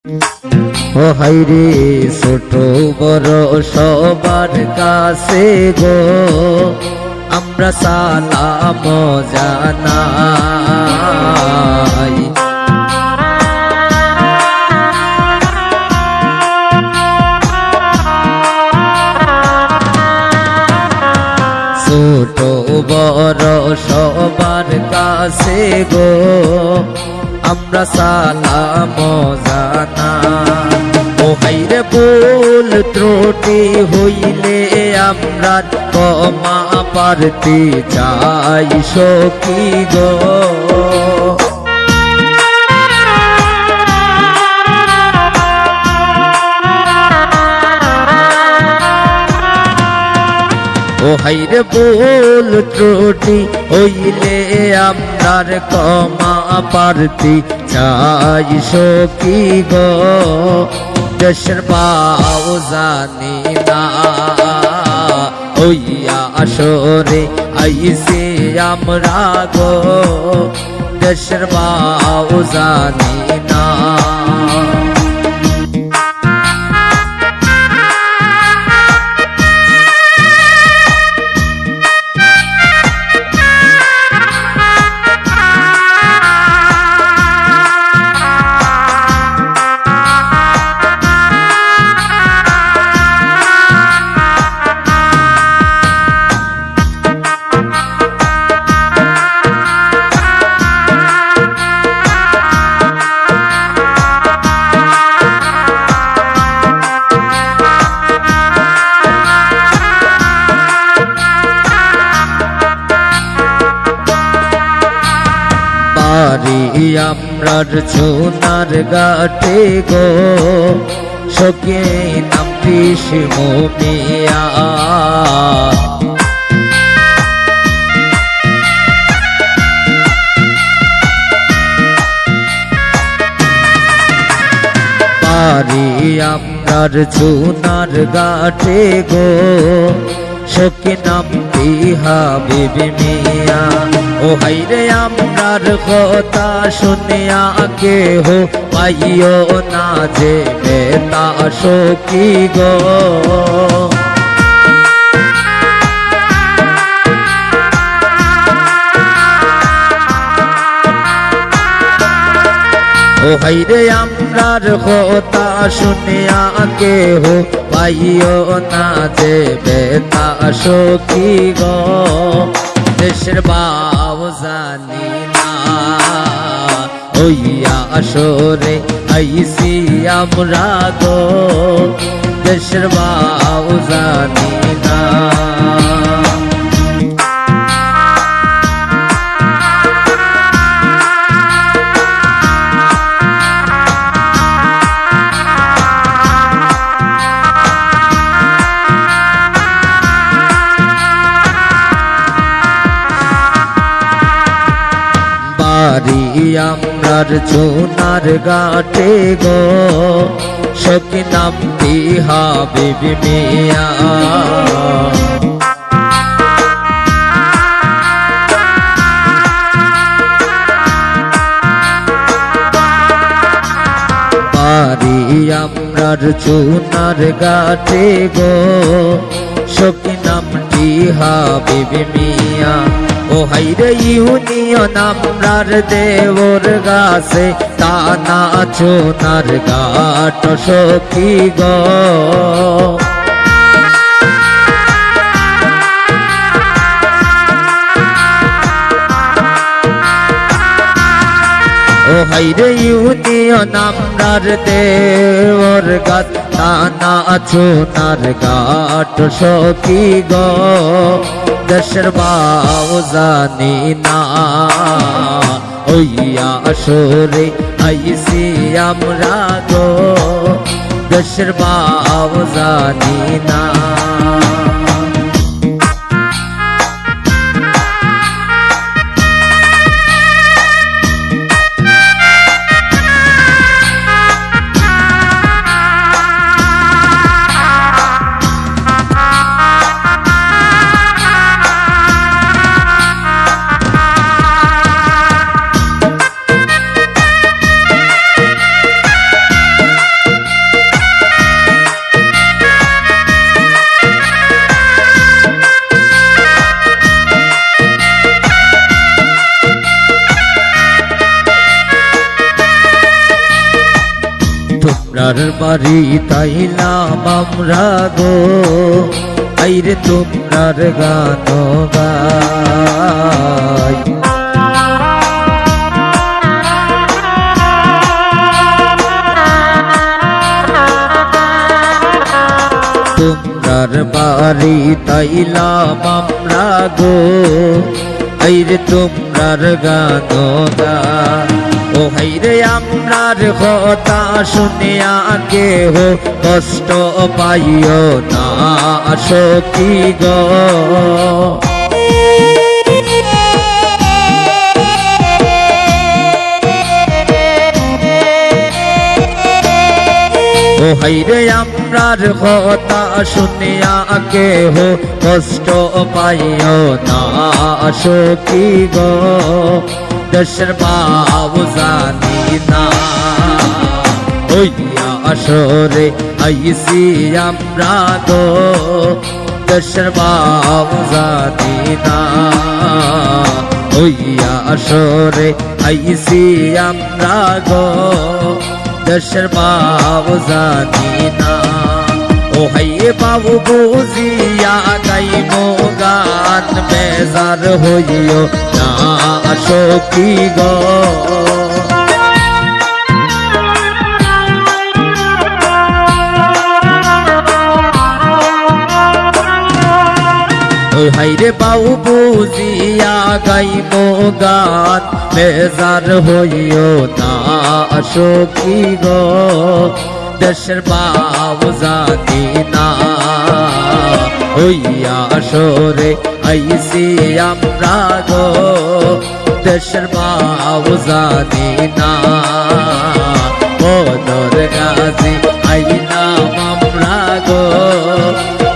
ও হাইরে ছোট বড় সবার কাছে গো আমরা সালাম জানাই। ছোট বড় সবার কাছে গো আমরা সালাম জানাই। ও হাইরে ভুল ত্রুটি হইলে আমরা ক্ষমা প্রার্থী চাই সখী গো। ও হাইরে ভুল ত্রুটি হইলে আমরার ক্ষমা প্রার্থী চাই সখী গো। দেশের বাউ জানি না হইয়া আসরে আইসে আমরা গো দেশের বাউ জানি না। আমরার সোনার ঘাটে গো সখী নাম কৃষ্ণ মিয়া। পারি আমরার সোনার ঘাটে গো সখী নাম হাবিবি মিয়া। ও হাইরে আমরার কথা শুনিয়া কেহ পাইও না যে বেতা সখী গো। ও হাইরে আমরার কথা শুনিয়া কেহ পাইও না যে বেতা সখী গো। দেশের বাউ জানি না হইয়া আসরে আইসি আমরা গো দেশের বাউ জানি না। আমরার সোনার ঘাটে গো সখী নাম হাবিবি মিয়া। পারি আমরার সোনার ঘাটে গো সখী নাম হাবিবি মিয়া। ও হাইরে ইউনিয়ন আমরার দেওর গাছে টানা সোনার ঘাট সখী গো। ও হাইরে ইউনিয়ন আমরার দেওর গাছ টানা সোনার ঘাট সখী গো। দেশের বাউ জানি না হইয়া আসরে আইসি আমরা গো দেশের বাউ জানি না। তোমরার বাড়ি তাইলাম আমরা গো, আইরে তোমরার গান গাই। তোমরার বাড়ি তাইলাম আমরা গো, আইরে তোমরার গান গাই। ও হাইরে আমরার কথা শুনিয়া কেহ কষ্ট পাইও না সখী গো। ও হাইরে আমরার কথা শুনিয়া কেহ কষ্ট পাইও না সখী গো। দেশের বাউ জানি না হইয়া আসরে আইসি আমরা গো, দেশের বাউ জানি না হইয়া আসরে আইসি আমরা গো, দেশের বাউ জানি না। ও হাইয়ে বাবু বুঝিয়া গাইব গান, বেজার হইও না সখী গো। ও হাইরে বাবু বুঝিয়া গাইব গান, বেজার হইও না সখী গো। দেশের বাউ জানি না হইয়া আসরে আইসি আমরা গো, দেশের বাউ জানি না বদর গাজী আইলাম আমরা গো,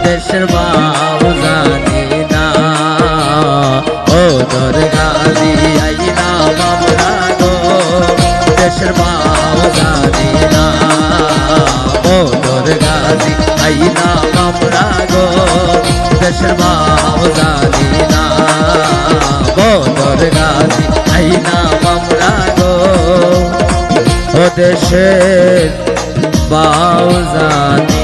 দেশের বাউ জানি না বদর গাজী আইলাম আমরা গো, দেশের বাউ জানি না বদর গাজী আইলাম আমরা গো, দেশের বাউ জানি না বদর গাজী আইলাম আমরা গো। ও দেশের বাউ জানি